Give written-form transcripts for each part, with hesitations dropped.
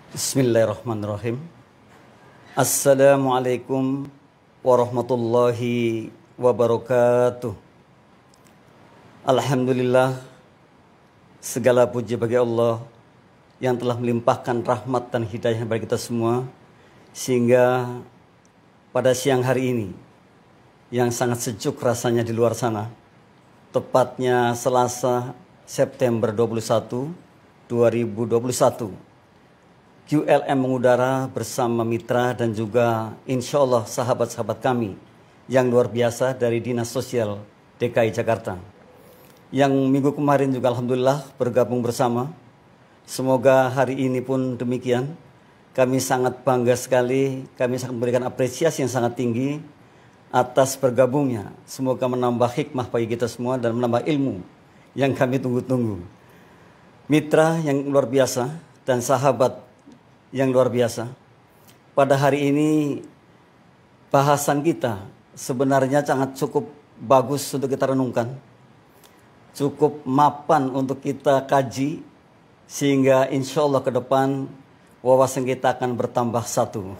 Bismillahirrahmanirrahim. Assalamualaikum warahmatullahi wabarakatuh. Alhamdulillah, segala puji bagi Allah yang telah melimpahkan rahmat dan hidayah bagi kita semua, sehingga pada siang hari ini yang sangat sejuk rasanya di luar sana, tepatnya Selasa September 21, 2021, QLM mengudara bersama mitra dan juga insya Allah sahabat-sahabat kami yang luar biasa dari Dinas Sosial DKI Jakarta. Yang minggu kemarin juga Alhamdulillah bergabung bersama. Semoga hari ini pun demikian. Kami sangat bangga sekali, kami sangat memberikan apresiasi yang sangat tinggi atas bergabungnya. Semoga menambah hikmah bagi kita semua dan menambah ilmu yang kami tunggu-tunggu. Mitra yang luar biasa dan sahabat yang luar biasa. Pada hari ini bahasan kita sebenarnya sangat cukup bagus untuk kita renungkan. Cukup mapan untuk kita kaji, sehingga insya Allah ke depan wawasan kita akan bertambah satu.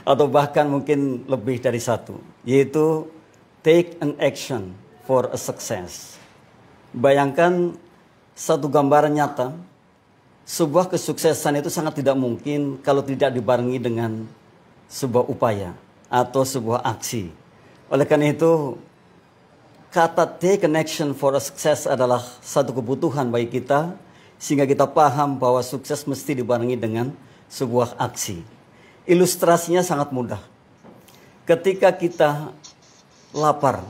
Atau bahkan mungkin lebih dari satu. Yaitu take an action for a success. Bayangkan satu gambaran nyata. Sebuah kesuksesan itu sangat tidak mungkin kalau tidak dibarengi dengan sebuah upaya atau sebuah aksi. Oleh karena itu, kata take an action for a success adalah satu kebutuhan bagi kita, sehingga kita paham bahwa sukses mesti dibarengi dengan sebuah aksi. Ilustrasinya sangat mudah. Ketika kita lapar,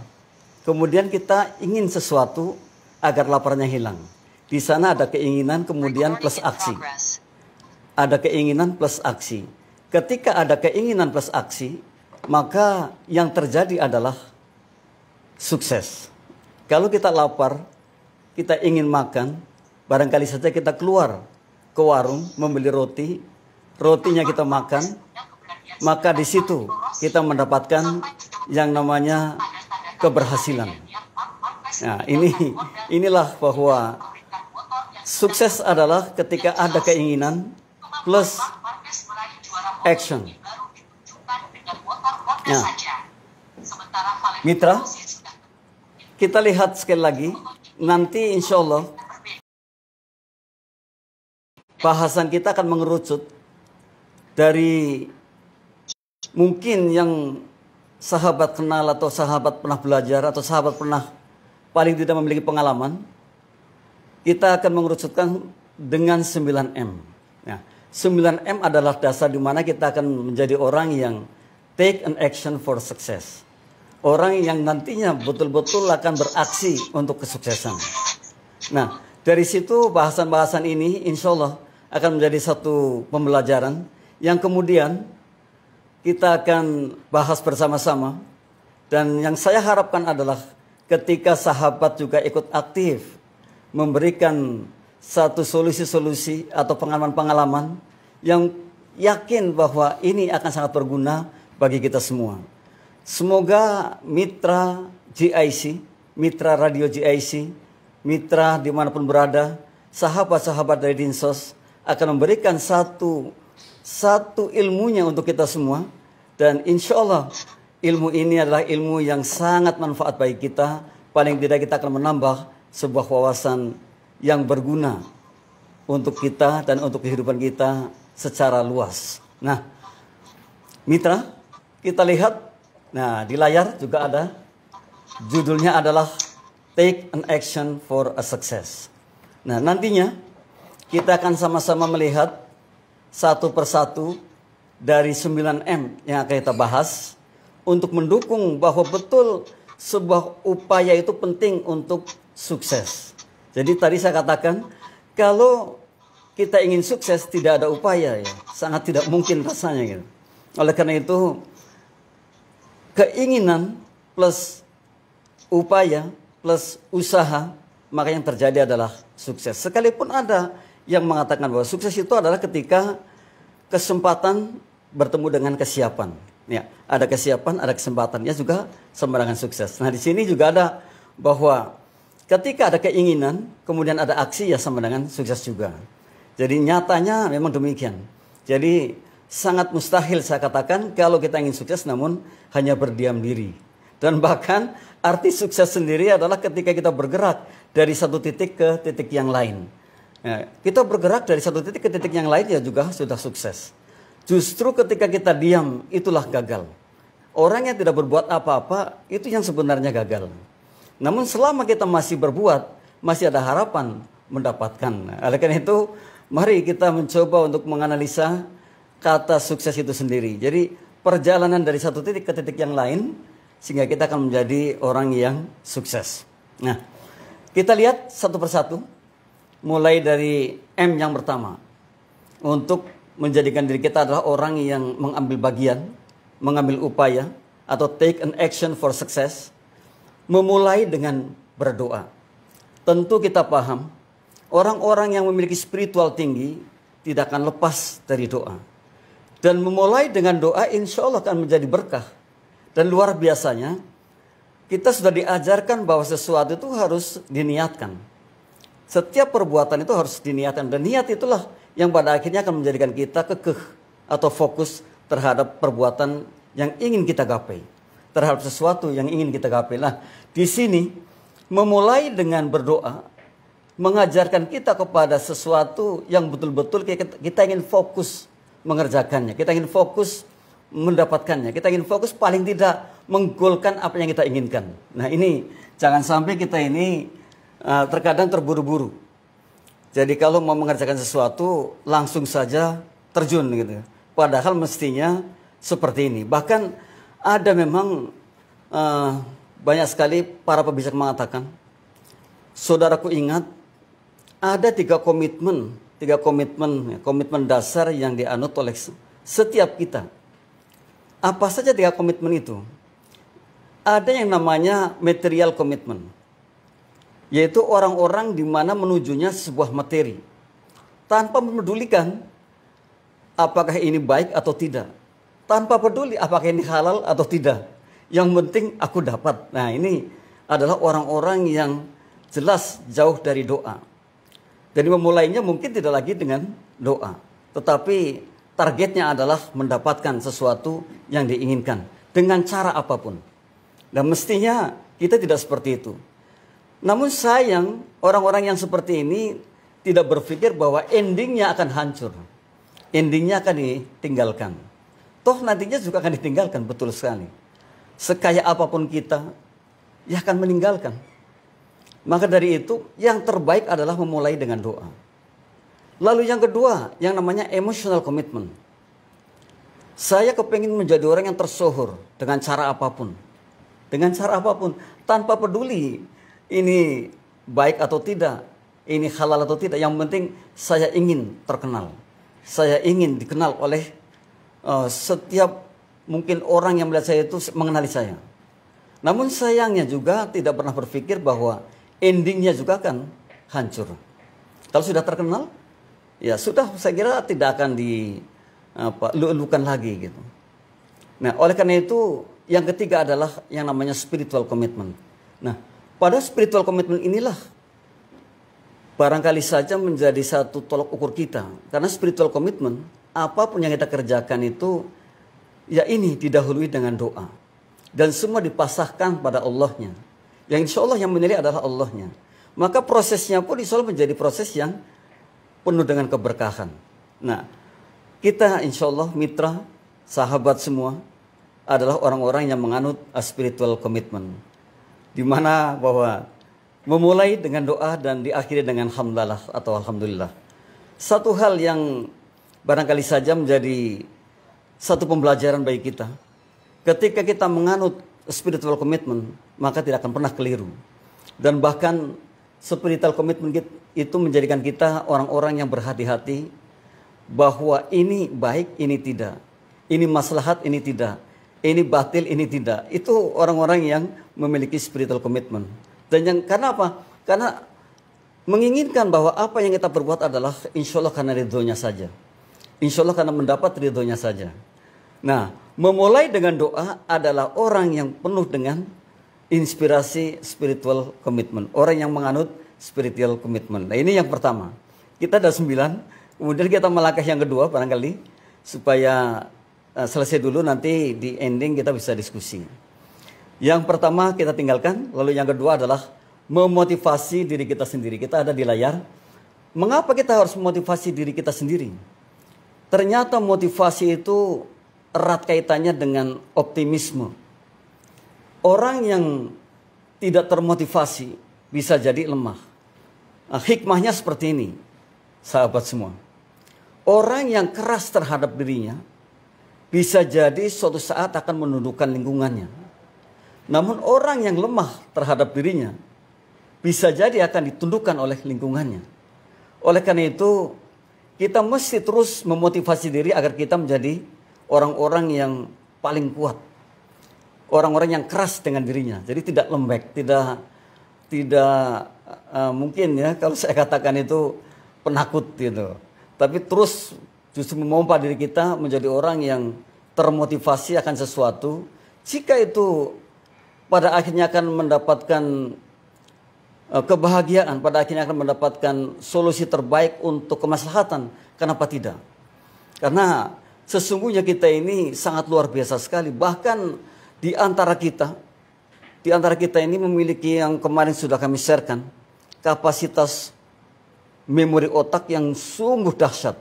kemudian kita ingin sesuatu agar laparnya hilang. Di sana ada keinginan kemudian plus aksi. Ada keinginan plus aksi. Ketika ada keinginan plus aksi, maka yang terjadi adalah sukses. Kalau kita lapar, kita ingin makan, barangkali saja kita keluar ke warung membeli roti, rotinya kita makan, maka di situ kita mendapatkan yang namanya keberhasilan. Nah, inilah bahwa sukses adalah ketika ada keinginan plus action. Nah, mitra, kita lihat sekali lagi. Nanti insya Allah bahasan kita akan mengerucut dari mungkin yang sahabat kenal atau sahabat pernah belajar atau sahabat pernah paling tidak memiliki pengalaman. Kita akan mengerucutkan dengan 9M. Ya, 9M adalah dasar di mana kita akan menjadi orang yang take an action for success. Orang yang nantinya betul-betul akan beraksi untuk kesuksesan. Nah, dari situ bahasan-bahasan ini insya Allah akan menjadi satu pembelajaran yang kemudian kita akan bahas bersama-sama. Dan yang saya harapkan adalah ketika sahabat juga ikut aktif memberikan satu solusi-solusi atau pengalaman-pengalaman yang yakin bahwa ini akan sangat berguna bagi kita semua. Semoga mitra GIC, mitra radio GIC, mitra dimanapun berada, sahabat-sahabat dari Dinsos akan memberikan satu ilmunya untuk kita semua. Dan insya Allah ilmu ini adalah ilmu yang sangat manfaat bagi kita. Paling tidak kita akan menambah sebuah wawasan yang berguna untuk kita dan untuk kehidupan kita secara luas. Nah, mitra, kita lihat, nah di layar juga ada, judulnya adalah Take an Action for a Success. Nah, nantinya kita akan sama-sama melihat satu persatu dari 9M yang akan kita bahas untuk mendukung bahwa betul sebuah upaya itu penting untuk sukses. Jadi tadi saya katakan, kalau kita ingin sukses tidak ada upaya, ya sangat tidak mungkin rasanya gitu. Oleh karena itu, keinginan plus upaya plus usaha, maka yang terjadi adalah sukses. Sekalipun ada yang mengatakan bahwa sukses itu adalah ketika kesempatan bertemu dengan kesiapan. Ya, ada kesiapan, ada kesempatannya juga sama dengan sukses. Nah, di sini juga ada bahwa ketika ada keinginan, kemudian ada aksi, ya sama dengan sukses juga. Jadi nyatanya memang demikian. Jadi sangat mustahil saya katakan kalau kita ingin sukses namun hanya berdiam diri. Dan bahkan arti sukses sendiri adalah ketika kita bergerak dari satu titik ke titik yang lain. Nah, kita bergerak dari satu titik ke titik yang lain ya juga sudah sukses. Justru ketika kita diam itulah gagal. Orang yang tidak berbuat apa-apa itu yang sebenarnya gagal. Namun selama kita masih berbuat, masih ada harapan mendapatkan. Nah, oleh karena itu, mari kita mencoba untuk menganalisa kata sukses itu sendiri. Jadi perjalanan dari satu titik ke titik yang lain, sehingga kita akan menjadi orang yang sukses. Nah, kita lihat satu persatu, mulai dari M yang pertama. Untuk menjadikan diri kita adalah orang yang mengambil bagian, mengambil upaya, atau take an action for success. Memulai dengan berdoa. Tentu kita paham, orang-orang yang memiliki spiritual tinggi tidak akan lepas dari doa. Dan memulai dengan doa insya Allah akan menjadi berkah. Dan luar biasanya, kita sudah diajarkan bahwa sesuatu itu harus diniatkan. Setiap perbuatan itu harus diniatkan. Dan niat itulah yang pada akhirnya akan menjadikan kita kekeh atau fokus terhadap perbuatan yang ingin kita gapai. Terhadap sesuatu yang ingin kita gapai. Nah, di sini memulai dengan berdoa mengajarkan kita kepada sesuatu yang betul-betul kita ingin fokus mengerjakannya. Kita ingin fokus mendapatkannya. Kita ingin fokus paling tidak menggolkan apa yang kita inginkan. Nah, ini jangan sampai kita ini terkadang terburu-buru. Jadi kalau mau mengerjakan sesuatu langsung saja terjun gitu. Padahal mestinya seperti ini. Bahkan ada memang banyak sekali para pembisik mengatakan, saudaraku ingat ada tiga komitmen dasar yang dianut oleh setiap kita. Apa saja tiga komitmen itu? Ada yang namanya material komitmen, yaitu orang-orang di mana menujunya sebuah materi tanpa memedulikan apakah ini baik atau tidak. Tanpa peduli apakah ini halal atau tidak. Yang penting aku dapat. Nah, ini adalah orang-orang yang jelas jauh dari doa. Jadi memulainya mungkin tidak lagi dengan doa. Tetapi targetnya adalah mendapatkan sesuatu yang diinginkan. Dengan cara apapun. Dan mestinya kita tidak seperti itu. Namun sayang orang-orang yang seperti ini tidak berpikir bahwa endingnya akan hancur. Endingnya akan ditinggalkan. Toh nantinya juga akan ditinggalkan, betul sekali. Sekaya apapun kita, ya akan meninggalkan. Maka dari itu, yang terbaik adalah memulai dengan doa. Lalu yang kedua, yang namanya emotional commitment. Saya kepingin menjadi orang yang tersohor dengan cara apapun. Dengan cara apapun, tanpa peduli ini baik atau tidak, ini halal atau tidak. Yang penting saya ingin terkenal. Saya ingin dikenal oleh setiap mungkin orang yang melihat saya itu mengenali saya. Namun sayangnya juga tidak pernah berpikir bahwa endingnya juga akan hancur. Kalau sudah terkenal, ya sudah, saya kira tidak akan dilulukan lagi gitu. Nah, oleh karena itu yang ketiga adalah yang namanya spiritual commitment. Nah, pada spiritual commitment inilah barangkali saja menjadi satu tolok ukur kita. Karena spiritual commitment, apapun yang kita kerjakan itu, ya ini didahului dengan doa. Dan semua dipasahkan pada Allahnya. Yang insya Allah yang menilai adalah Allahnya. Maka prosesnya pun insya Allah menjadi proses yang penuh dengan keberkahan. Nah, kita insya Allah mitra, sahabat semua adalah orang-orang yang menganut spiritual commitment. Di mana bahwa memulai dengan doa dan diakhiri dengan hamdalah atau alhamdulillah. Satu hal yang barangkali saja menjadi satu pembelajaran bagi kita. Ketika kita menganut spiritual commitment, maka tidak akan pernah keliru. Dan bahkan spiritual commitment itu menjadikan kita orang-orang yang berhati-hati bahwa ini baik, ini tidak. Ini maslahat, ini tidak. Ini batil, ini tidak. Itu orang-orang yang memiliki spiritual commitment. Dan yang karena apa? Karena menginginkan bahwa apa yang kita perbuat adalah insya Allah karena ridhonya saja. Insya Allah karena mendapat ridhonya saja. Nah, memulai dengan doa adalah orang yang penuh dengan inspirasi spiritual commitment. Orang yang menganut spiritual commitment. Nah, ini yang pertama. Kita ada 9. Kemudian kita melangkah yang kedua barangkali. supaya selesai dulu, nanti di ending kita bisa diskusi. Yang pertama kita tinggalkan, lalu yang kedua adalah memotivasi diri kita sendiri. Kita ada di layar. Mengapa kita harus memotivasi diri kita sendiri? Ternyata motivasi itu erat kaitannya dengan optimisme. Orang yang tidak termotivasi bisa jadi lemah. Nah, hikmahnya seperti ini, sahabat semua. Orang yang keras terhadap dirinya bisa jadi suatu saat akan menundukkan lingkungannya. Namun orang yang lemah terhadap dirinya bisa jadi akan ditundukkan oleh lingkungannya. Oleh karena itu, kita mesti terus memotivasi diri agar kita menjadi orang-orang yang paling kuat. Orang-orang yang keras dengan dirinya. Jadi tidak lembek, tidak mungkin ya kalau saya katakan itu penakut gitu. Tapi terus justru memompa diri kita menjadi orang yang termotivasi akan sesuatu. Jika itu pada akhirnya akan mendapatkan kebahagiaan, pada akhirnya akan mendapatkan solusi terbaik untuk kemaslahatan, kenapa tidak? Karena sesungguhnya kita ini sangat luar biasa sekali. Bahkan di antara kita ini memiliki yang kemarin sudah kami sharekan, kapasitas memori otak yang sungguh dahsyat.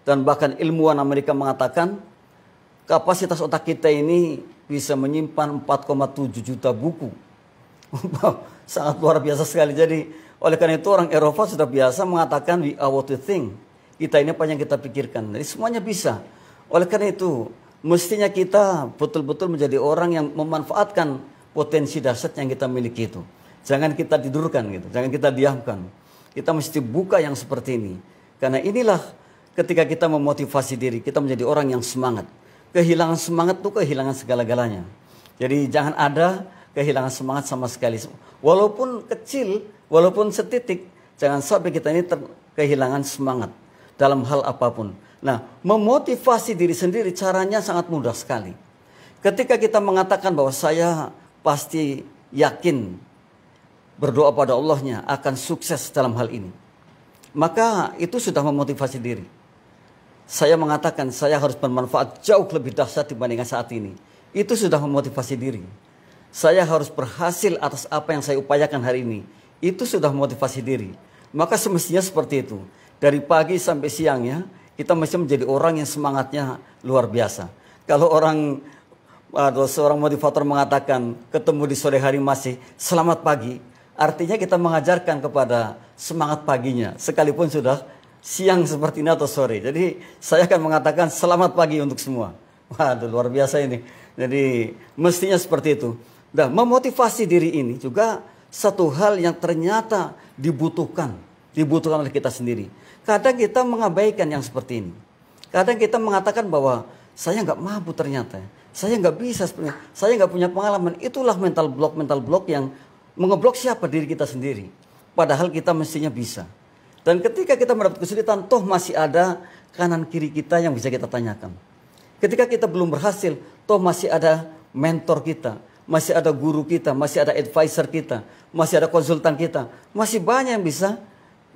Dan bahkan ilmuwan Amerika mengatakan kapasitas otak kita ini bisa menyimpan 4,7 juta buku. Sangat luar biasa sekali. Jadi oleh karena itu orang Eropa sudah biasa mengatakan we are what we think. Kita ini apa yang kita pikirkan. Jadi semuanya bisa. Oleh karena itu mestinya kita betul-betul menjadi orang yang memanfaatkan potensi dahsyat yang kita miliki itu. Jangan kita tidurkan gitu, jangan kita diamkan. Kita mesti buka yang seperti ini. Karena inilah ketika kita memotivasi diri, kita menjadi orang yang semangat. Kehilangan semangat itu kehilangan segala-galanya. Jadi jangan ada kehilangan semangat sama sekali. Walaupun kecil, walaupun setitik, jangan sampai kita ini kehilangan semangat dalam hal apapun. Nah, memotivasi diri sendiri caranya sangat mudah sekali. Ketika kita mengatakan bahwa saya pasti yakin berdoa pada Allahnya akan sukses dalam hal ini, maka itu sudah memotivasi diri. Saya mengatakan saya harus bermanfaat jauh lebih dahsyat dibandingkan saat ini. Itu sudah memotivasi diri. Saya harus berhasil atas apa yang saya upayakan hari ini. Itu sudah memotivasi diri. Maka semestinya seperti itu. Dari pagi sampai siangnya kita mesti menjadi orang yang semangatnya luar biasa. Kalau seorang motivator mengatakan ketemu di sore hari masih selamat pagi, artinya kita mengajarkan kepada semangat paginya sekalipun sudah siang seperti ini atau sore. Jadi saya akan mengatakan selamat pagi untuk semua. Waduh, luar biasa ini. Jadi mestinya seperti itu. Dan memotivasi diri ini juga satu hal yang ternyata dibutuhkan oleh kita sendiri. Kadang kita mengabaikan yang seperti ini. Kadang kita mengatakan bahwa saya nggak mampu ternyata. Saya nggak bisa sebenarnya. Saya nggak punya pengalaman. Itulah mental block yang mengeblok siapa diri kita sendiri. Padahal kita mestinya bisa. Dan ketika kita mendapat kesulitan, toh masih ada kanan kiri kita yang bisa kita tanyakan. Ketika kita belum berhasil, toh masih ada mentor kita, masih ada guru kita, masih ada advisor kita, masih ada konsultan kita. Masih banyak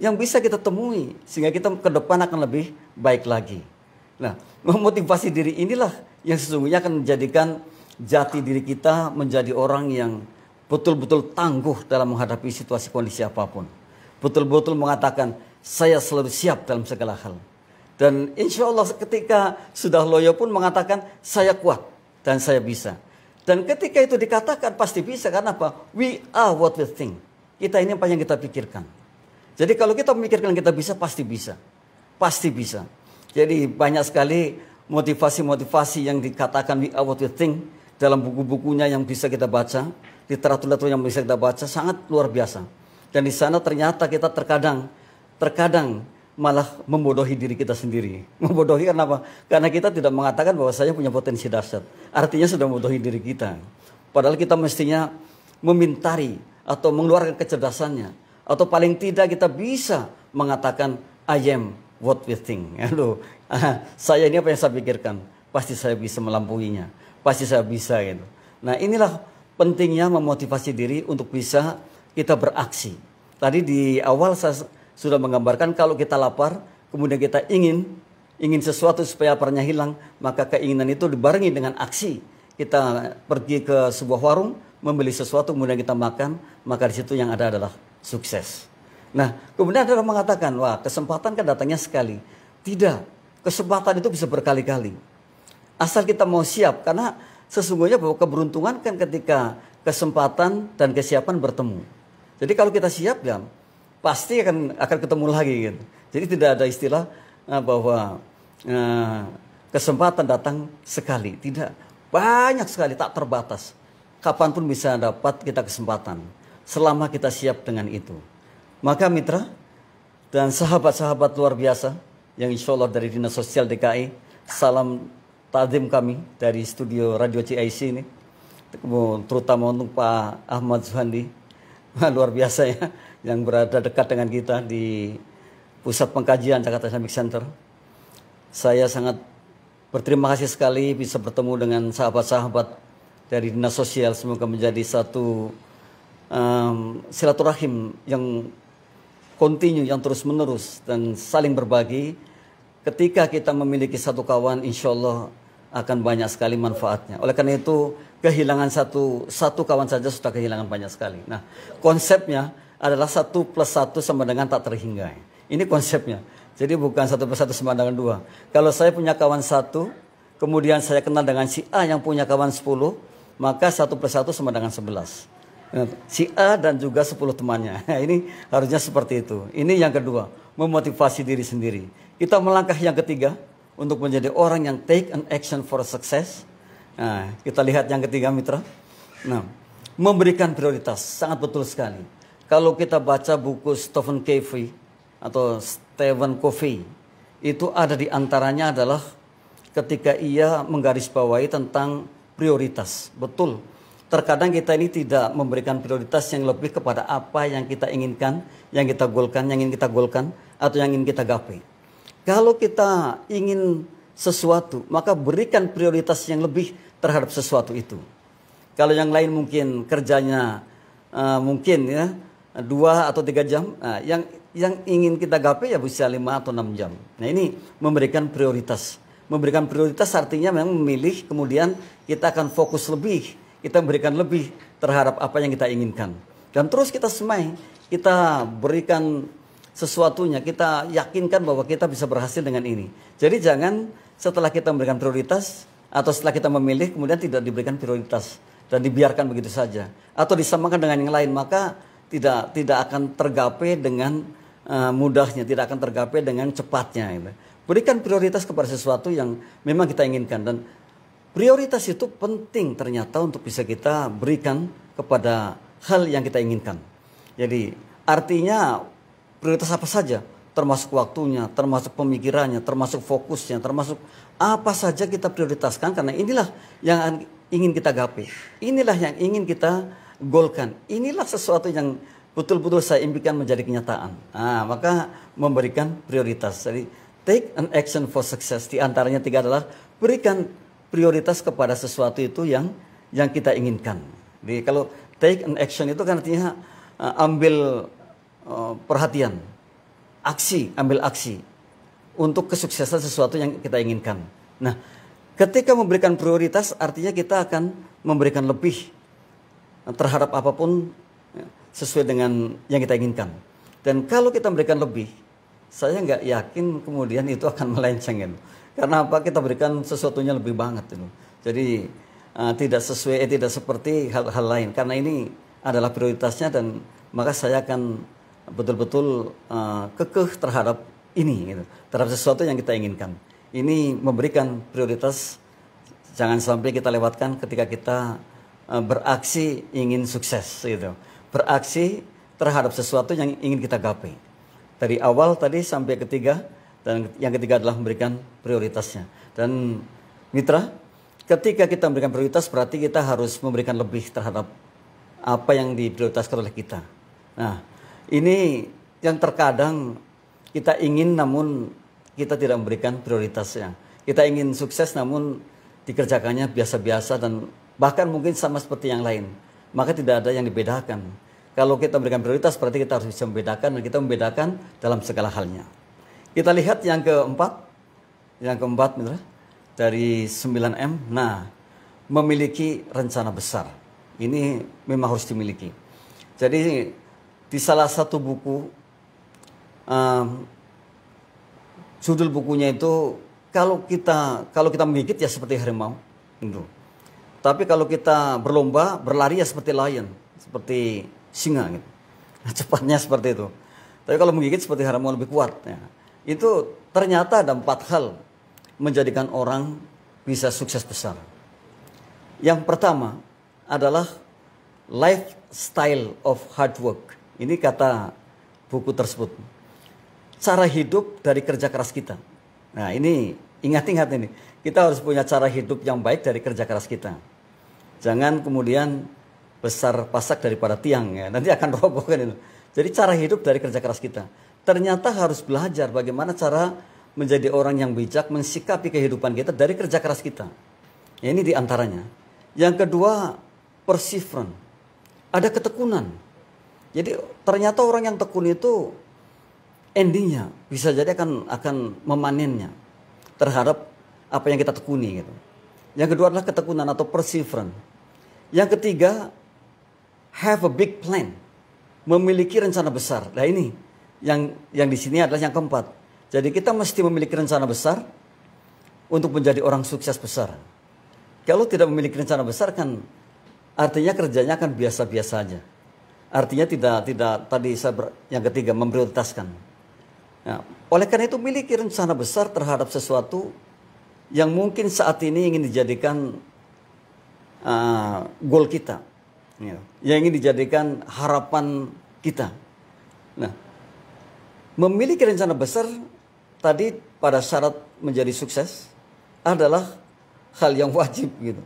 yang bisa kita temui sehingga kita ke depan akan lebih baik lagi. Nah, memotivasi diri inilah yang sesungguhnya akan menjadikan jati diri kita menjadi orang yang betul-betul tangguh dalam menghadapi situasi kondisi apapun. Betul-betul mengatakan saya selalu siap dalam segala hal. Dan insya Allah ketika sudah loyo pun mengatakan saya kuat dan saya bisa. Dan ketika itu dikatakan pasti bisa. Karena apa? We are what we think. Kita ini apa yang kita pikirkan. Jadi kalau kita memikirkan kita bisa, pasti bisa. Pasti bisa. Jadi banyak sekali motivasi-motivasi yang dikatakan we are what we think dalam buku-bukunya yang bisa kita baca, literatur-literatur yang bisa kita baca sangat luar biasa. Dan di sana ternyata kita terkadang malah membodohi diri kita sendiri. Membodohi karena apa? Karena kita tidak mengatakan bahwa saya punya potensi dahsyat. Artinya sudah membodohi diri kita. Padahal kita mestinya memintari atau mengeluarkan kecerdasannya. Atau paling tidak kita bisa mengatakan I am what we think. Aduh, saya ini apa yang saya pikirkan. Pasti saya bisa melampuinya. Pasti saya bisa gitu. Nah, inilah pentingnya memotivasi diri untuk bisa kita beraksi. Tadi di awal saya sudah menggambarkan kalau kita lapar, kemudian kita ingin ingin sesuatu supaya laparnya hilang, maka keinginan itu dibarengi dengan aksi. Kita pergi ke sebuah warung, membeli sesuatu, kemudian kita makan, maka di situ yang ada adalah sukses. Nah, kemudian ada orang mengatakan, wah kesempatan kan datangnya sekali. Tidak, kesempatan itu bisa berkali-kali. Asal kita mau siap, karena sesungguhnya bahwa keberuntungan kan ketika kesempatan dan kesiapan bertemu. Jadi kalau kita siap, ya pasti akan ketemu lagi gitu. Jadi tidak ada istilah bahwa kesempatan datang sekali. Tidak. Banyak sekali, tak terbatas. Kapanpun bisa dapat kita kesempatan. Selama kita siap dengan itu. Maka mitra dan sahabat-sahabat luar biasa. Yang insya Allah dari Dinas Sosial DKI. Salam takdim kami dari studio Radio CIC ini. Terutama untuk Pak Ahmad Zuhandi. Luar biasa ya. Yang berada dekat dengan kita di Pusat Pengkajian Jakarta Islamic Center. Saya sangat berterima kasih sekali bisa bertemu dengan sahabat-sahabat dari Dinas Sosial. Semoga menjadi satu silaturahim yang kontinu, yang terus-menerus dan saling berbagi. Ketika kita memiliki satu kawan, insya Allah akan banyak sekali manfaatnya. Oleh karena itu, kehilangan satu kawan saja sudah kehilangan banyak sekali. Nah, konsepnya adalah 1 + 1 sama dengan tak terhingga. Ini konsepnya. Jadi bukan 1 + 1 sama dengan 2. Kalau saya punya kawan 1, kemudian saya kenal dengan si A yang punya kawan 10, maka 1 + 1 sama dengan 11. Si A dan juga 10 temannya. Ini harusnya seperti itu. Ini yang kedua, memotivasi diri sendiri. Kita melangkah yang ketiga untuk menjadi orang yang take an action for success. Nah, kita lihat yang ketiga mitra. Nah, memberikan prioritas sangat betul sekali. Kalau kita baca buku Stephen Covey atau Stephen Covey, itu ada di antaranya adalah ketika ia menggarisbawahi tentang prioritas. Betul. Terkadang kita ini tidak memberikan prioritas yang lebih kepada apa yang kita inginkan, yang kita golkan, atau yang ingin kita gapai. Kalau kita ingin sesuatu, maka berikan prioritas yang lebih terhadap sesuatu itu. Kalau yang lain mungkin kerjanya mungkin ya 2 atau 3 jam, yang ingin kita gapai ya bisa 5 atau 6 jam. Nah ini memberikan prioritas. Memberikan prioritas artinya memang memilih, kemudian kita akan fokus lebih. Kita berikan lebih terhadap apa yang kita inginkan. Dan terus kita semai, kita berikan sesuatunya, kita yakinkan bahwa kita bisa berhasil dengan ini. Jadi jangan setelah kita memberikan prioritas, atau setelah kita memilih, kemudian tidak diberikan prioritas. Dan dibiarkan begitu saja. Atau disamakan dengan yang lain, maka tidak akan tergapai dengan mudahnya, tidak akan tergapai dengan cepatnya. Gitu. Berikan prioritas kepada sesuatu yang memang kita inginkan. Dan prioritas itu penting ternyata untuk bisa kita berikan kepada hal yang kita inginkan. Jadi artinya prioritas apa saja, termasuk waktunya, termasuk pemikirannya, termasuk fokusnya, termasuk apa saja kita prioritaskan, karena inilah yang ingin kita gapai. Inilah yang ingin kita golkan. Inilah sesuatu yang betul-betul saya impikan menjadi kenyataan. Nah, maka memberikan prioritas. Jadi take an action for success. Di antaranya 3 adalah berikan prioritas kepada sesuatu itu yang kita inginkan. Jadi kalau take an action itu kan artinya ambil perhatian, ambil aksi untuk kesuksesan sesuatu yang kita inginkan. Nah, ketika memberikan prioritas artinya kita akan memberikan lebih terhadap apapun sesuai dengan yang kita inginkan. Dan kalau kita memberikan lebih, saya nggak yakin kemudian itu akan melenceng. Gitu. Karena apa? Kita berikan sesuatunya lebih banget. Gitu. Jadi tidak sesuai, tidak seperti hal-hal lain. Karena ini adalah prioritasnya dan maka saya akan betul-betul kekeh terhadap ini, gitu. Terhadap sesuatu yang kita inginkan. Ini memberikan prioritas, jangan sampai kita lewatkan ketika kita beraksi ingin sukses, gitu. Beraksi terhadap sesuatu yang ingin kita gapai. Dari awal tadi sampai ketiga, dan yang ketiga adalah memberikan prioritasnya. Dan mitra, ketika kita memberikan prioritas berarti kita harus memberikan lebih terhadap apa yang diprioritaskan oleh kita. Nah, ini yang terkadang kita ingin namun kita tidak memberikan prioritasnya. Kita ingin sukses namun dikerjakannya biasa-biasa dan bahkan mungkin sama seperti yang lain. Maka tidak ada yang dibedakan. Kalau kita memberikan prioritas berarti kita harus bisa membedakan dan kita membedakan dalam segala halnya. Kita lihat yang keempat, Yang keempat, mitra, dari 9M. Nah, memiliki rencana besar. Ini memang harus dimiliki. Jadi di salah satu buku, judul bukunya itu kalau kita menggigit ya seperti harimau, gitu. Tapi kalau kita berlomba, berlari ya seperti lion, seperti singa, gitu. Nah, cepatnya seperti itu. Tapi kalau menggigit seperti harimau lebih kuat. Ya. Itu ternyata ada 4 hal menjadikan orang bisa sukses besar. Yang pertama adalah lifestyle of hard work. Ini kata buku tersebut. Cara hidup dari kerja keras kita. Nah ini, ingat-ingat ini. Kita harus punya cara hidup yang baik dari kerja keras kita. Jangan kemudian besar pasak daripada tiang, ya. Nanti akan roboh kan itu. Jadi cara hidup dari kerja keras kita. Ternyata harus belajar bagaimana cara menjadi orang yang bijak, mensikapi kehidupan kita dari kerja keras kita. Ya, ini diantaranya. Yang kedua, perseverance. Ada ketekunan. Jadi ternyata orang yang tekun itu endingnya bisa jadi akan memanennya terhadap apa yang kita tekuni, gitu. Yang kedua adalah ketekunan atau perseverance. Yang ketiga, have a big plan. Memiliki rencana besar. Nah ini yang di sini adalah yang keempat. Jadi kita mesti memiliki rencana besar untuk menjadi orang sukses besar. Kalau tidak memiliki rencana besar kan artinya kerjanya akan biasa-biasa aja. Artinya tidak tadi yang ketiga memprioritaskan. Nah, oleh karena itu miliki rencana besar terhadap sesuatu yang mungkin saat ini ingin dijadikan goal kita, ya, yang ingin dijadikan harapan kita. Nah, memiliki rencana besar tadi pada syarat menjadi sukses adalah hal yang wajib, gitu.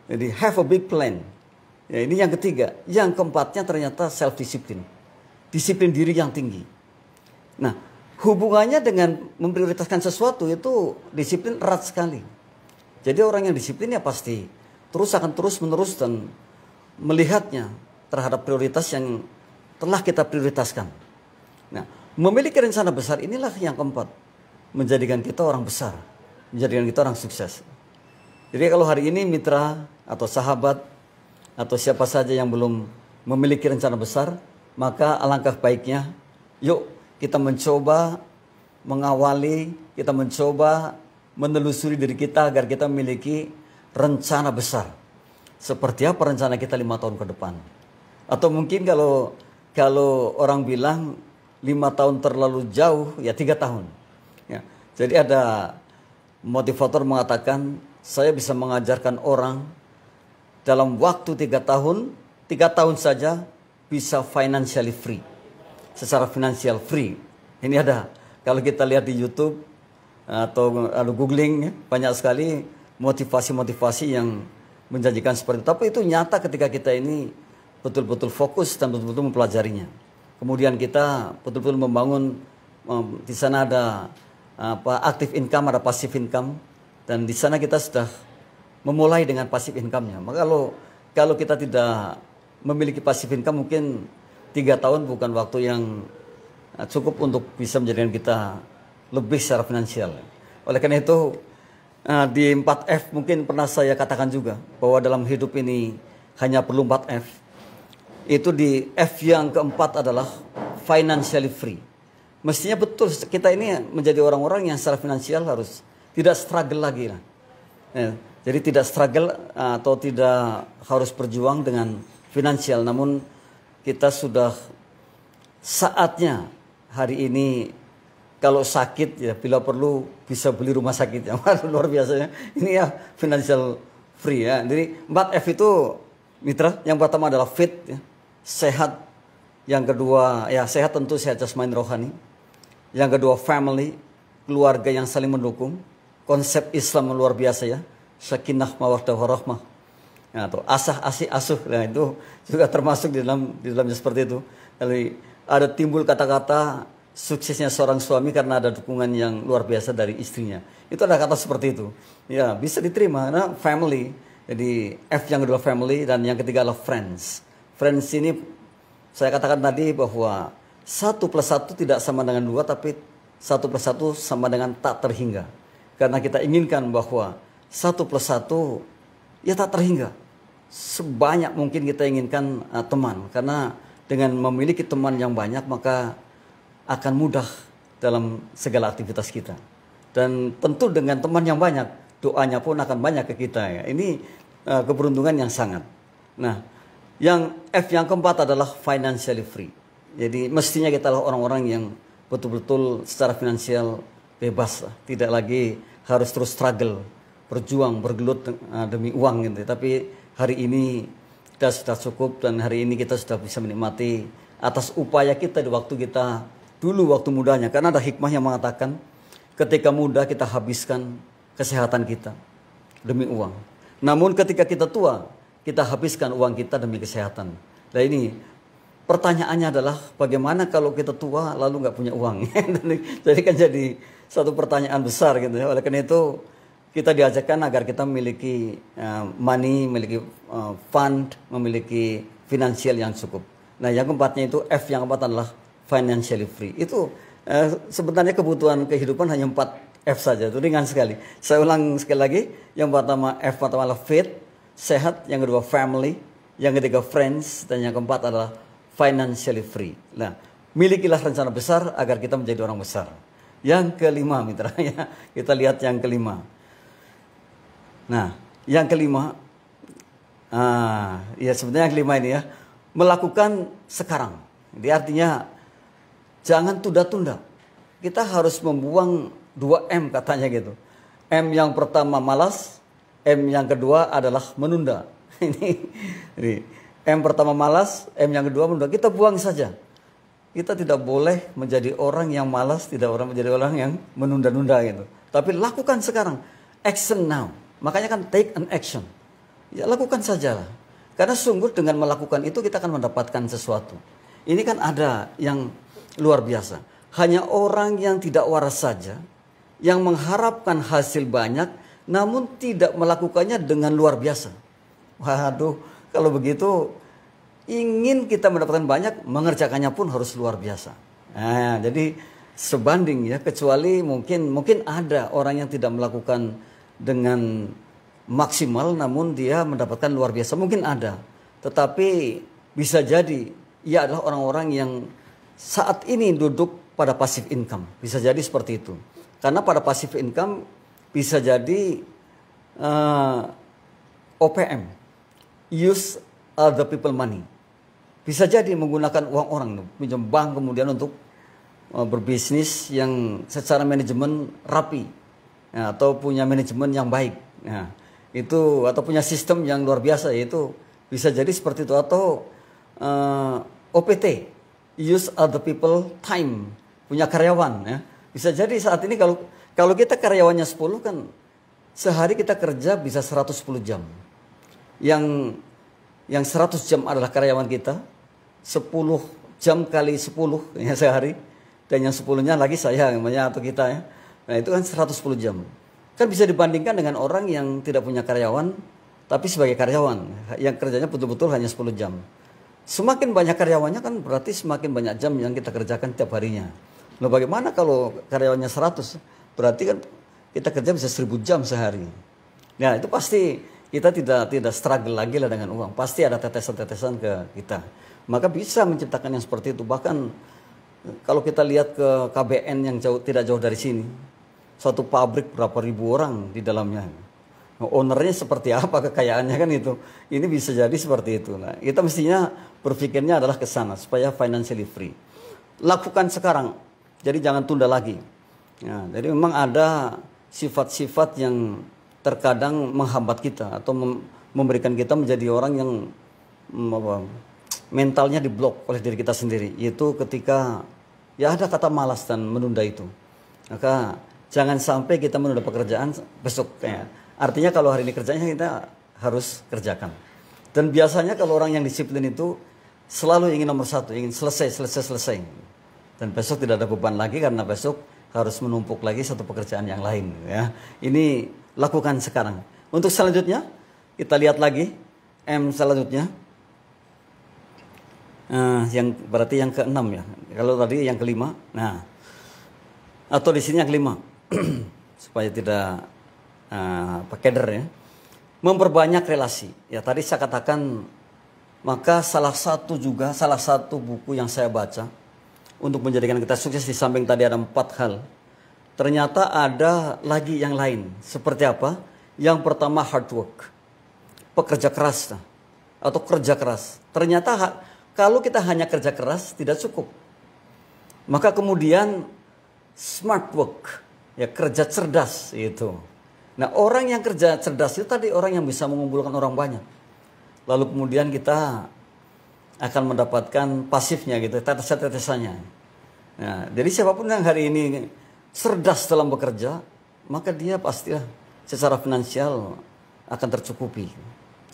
Jadi have a big plan. Ya, ini yang ketiga. Yang keempatnya ternyata self discipline, disiplin diri yang tinggi. Nah, hubungannya dengan memprioritaskan sesuatu itu disiplin erat sekali. Jadi orang yang disiplin ya pasti akan terus menerus dan melihatnya terhadap prioritas yang telah kita prioritaskan. Nah, memiliki rencana besar inilah yang keempat, menjadikan kita orang besar, menjadikan kita orang sukses. Jadi kalau hari ini mitra atau sahabat atau siapa saja yang belum memiliki rencana besar, maka alangkah baiknya yuk kita mencoba mengawali, kita mencoba menelusuri diri kita agar kita memiliki rencana besar. Seperti apa rencana kita 5 tahun ke depan? Atau mungkin kalau orang bilang 5 tahun terlalu jauh, ya 3 tahun. Ya. Jadi ada motivator mengatakan, saya bisa mengajarkan orang dalam waktu 3 tahun saja bisa financially free. Secara finansial free. Ini ada, kalau kita lihat di YouTube atau googling, banyak sekali motivasi-motivasi yang menjanjikan seperti itu. Tapi itu nyata ketika kita ini betul-betul fokus dan betul-betul mempelajarinya. Kemudian kita betul-betul membangun, di sana ada active income, ada passive income, dan di sana kita sudah memulai dengan passive income-nya. Maka kalau kita tidak memiliki passive income, mungkin 3 tahun bukan waktu yang cukup untuk bisa menjadikan kita lebih secara finansial. Oleh karena itu di 4F mungkin pernah saya katakan juga bahwa dalam hidup ini hanya perlu 4F. Itu di F yang keempat adalah financially free. Mestinya betul kita ini menjadi orang-orang yang secara finansial harus tidak struggle lagi lah. Jadi tidak struggle atau tidak harus berjuang dengan finansial, namun kita sudah saatnya hari ini kalau sakit ya bila perlu bisa beli rumah sakit yang luar biasa ya. Ini ya financial free ya. Jadi 4F itu mitra, yang pertama adalah fit ya, sehat. Yang kedua ya sehat, tentu sehat jasmani rohani. Yang kedua family, keluarga yang saling mendukung. Konsep Islam luar biasa ya. Sakinah mawaddah warahmah. Nah, tuh asah asih asuh, nah itu juga termasuk di dalamnya seperti itu. Jadi ada timbul kata-kata suksesnya seorang suami karena ada dukungan yang luar biasa dari istrinya. Itu ada kata seperti itu. Ya bisa diterima. Nah, family. Jadi F yang kedua family, dan yang ketiga adalah friends. Friends ini saya katakan tadi bahwa 1 + 1 tidak sama dengan 2, tapi 1 + 1 sama dengan tak terhingga. Karena kita inginkan bahwa 1+1 ya tak terhingga. Sebanyak mungkin kita inginkan teman. Karena dengan memiliki teman yang banyak maka akan mudah dalam segala aktivitas kita. Dan tentu dengan teman yang banyak, doanya pun akan banyak ke kita ya. Ini keberuntungan yang sangat. Nah, yang F yang keempat adalah financially free. Jadi mestinya kita adalah orang-orang yang betul-betul secara finansial bebas, tidak lagi harus terus struggle, berjuang, bergelut demi uang gitu. Tapi hari ini kita sudah cukup dan hari ini kita sudah bisa menikmati atas upaya kita di waktu kita dulu waktu mudanya. Karena ada hikmah yang mengatakan ketika muda kita habiskan kesehatan kita demi uang. Namun ketika kita tua kita habiskan uang kita demi kesehatan. Nah ini pertanyaannya adalah bagaimana kalau kita tua lalu nggak punya uang? Jadi kan jadi satu pertanyaan besar gitu ya. Oleh karena itu kita diajarkan agar kita memiliki money, memiliki fund, memiliki finansial yang cukup. Nah yang keempatnya itu F yang keempat adalah financially free. Itu sebenarnya kebutuhan kehidupan hanya 4 F saja, itu ringan sekali. Saya ulang sekali lagi, yang pertama F pertama adalah fit, sehat, yang kedua family, yang ketiga friends, dan yang keempat adalah financially free. Nah, milikilah rencana besar agar kita menjadi orang besar. Yang kelima mitra ya, kita lihat yang kelima. Nah, yang kelima, ya sebenarnya yang kelima ini ya, melakukan sekarang. Jadi artinya jangan tunda-tunda. Kita harus membuang 2M katanya gitu. M yang pertama malas, M yang kedua adalah menunda. Ini M pertama malas, M yang kedua menunda. Kita buang saja. Kita tidak boleh menjadi orang yang malas, tidak menjadi orang yang menunda-nunda gitu. Tapi lakukan sekarang. Action now. Makanya kan take an action. Ya lakukan sajalah. Karena sungguh dengan melakukan itu kita akan mendapatkan sesuatu. Ini kan ada yang luar biasa. Hanya orang yang tidak waras saja yang mengharapkan hasil banyak namun tidak melakukannya dengan luar biasa. Waduh, kalau begitu ingin kita mendapatkan banyak, mengerjakannya pun harus luar biasa. Nah, jadi sebanding ya, kecuali mungkin ada orang yang tidak melakukan dengan maksimal namun dia mendapatkan luar biasa, mungkin ada. Tetapi bisa jadi ia adalah orang-orang yang saat ini duduk pada passive income. Bisa jadi seperti itu. Karena pada passive income bisa jadi OPM, use other people money. Bisa jadi menggunakan uang orang, pinjam bank kemudian untuk berbisnis yang secara manajemen rapi, ya, atau punya manajemen yang baik. Nah, itu atau punya sistem yang luar biasa, yaitu bisa jadi seperti itu. Atau OPT, use other people time, punya karyawan ya. Bisa jadi saat ini kalau kita karyawannya 10 kan sehari kita kerja bisa 110 jam. Yang 100 jam adalah karyawan kita, 10 jam kali 10 ya sehari, dan yang 10-nya lagi saya namanya atau kita ya. Nah, itu kan 110 jam. Kan bisa dibandingkan dengan orang yang tidak punya karyawan tapi sebagai karyawan yang kerjanya betul-betul hanya 10 jam. Semakin banyak karyawannya kan berarti semakin banyak jam yang kita kerjakan tiap harinya. Loh bagaimana kalau karyawannya 100? Berarti kan kita kerja bisa 1000 jam sehari. Nah itu pasti kita tidak struggle lagi lah dengan uang. Pasti ada tetesan-tetesan ke kita. Maka bisa menciptakan yang seperti itu. Bahkan kalau kita lihat ke KBN yang tidak jauh dari sini. Suatu pabrik berapa ribu orang di dalamnya. Ownernya seperti apa kekayaannya kan itu. Ini bisa jadi seperti itu. Nah, kita mestinya berpikirnya adalah ke sana supaya financially free. Lakukan sekarang. Jadi jangan tunda lagi. Ya, jadi memang ada sifat-sifat yang terkadang menghambat kita atau memberikan kita menjadi orang yang mentalnya diblok oleh diri kita sendiri. Yaitu ketika ya ada kata malas dan menunda itu. Maka jangan sampai kita menunda pekerjaan besok. Ya. Artinya kalau hari ini kerjanya kita harus kerjakan. Dan biasanya kalau orang yang disiplin itu selalu ingin nomor satu, ingin selesai. Dan besok tidak ada beban lagi karena besok harus menumpuk lagi satu pekerjaan yang lain. Ya. Ini lakukan sekarang. Untuk selanjutnya kita lihat lagi M selanjutnya. Yang berarti yang ke-6 ya. Kalau tadi yang kelima. Nah, atau di sini yang kelima. supaya tidak keder ya. Memperbanyak relasi. Ya tadi saya katakan, maka salah satu buku yang saya baca untuk menjadikan kita sukses, di samping tadi ada 4 hal, ternyata ada lagi yang lain. Seperti apa? Yang pertama hard work, pekerja keras atau kerja keras. Ternyata kalau kita hanya kerja keras tidak cukup. Maka kemudian smart work, ya kerja cerdas itu. Nah, orang yang kerja cerdas itu tadi orang yang bisa mengumpulkan orang banyak. Lalu kemudian kita akan mendapatkan pasifnya gitu, tetesan-tetesannya. Nah, jadi siapapun yang hari ini cerdas dalam bekerja, maka dia pastilah secara finansial akan tercukupi.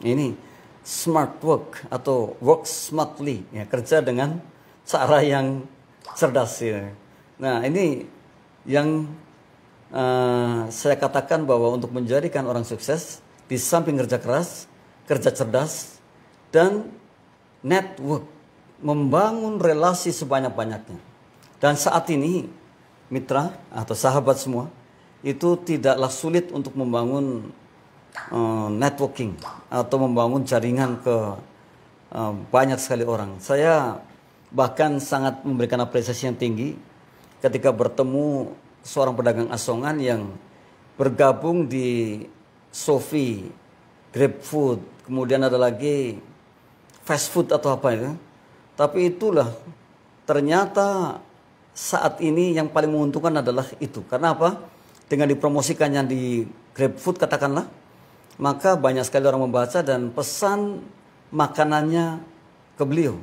Ini smart work atau work smartly, ya, kerja dengan cara yang cerdas ya. Nah, ini yang saya katakan bahwa untuk menjadikan orang sukses, di samping kerja keras, kerja cerdas, dan network, membangun relasi sebanyak-banyaknya. Dan saat ini, mitra atau sahabat semua, itu tidaklah sulit untuk membangun networking atau membangun jaringan ke banyak sekali orang. Saya bahkan sangat memberikan apresiasi yang tinggi ketika bertemu seorang pedagang asongan yang bergabung di Shopee, GrabFood, kemudian ada lagi fast food atau apa itu. Tapi itulah ternyata saat ini yang paling menguntungkan adalah itu. Karena apa? Dengan dipromosikannya di GrabFood katakanlah, maka banyak sekali orang membaca dan pesan makanannya ke beliau.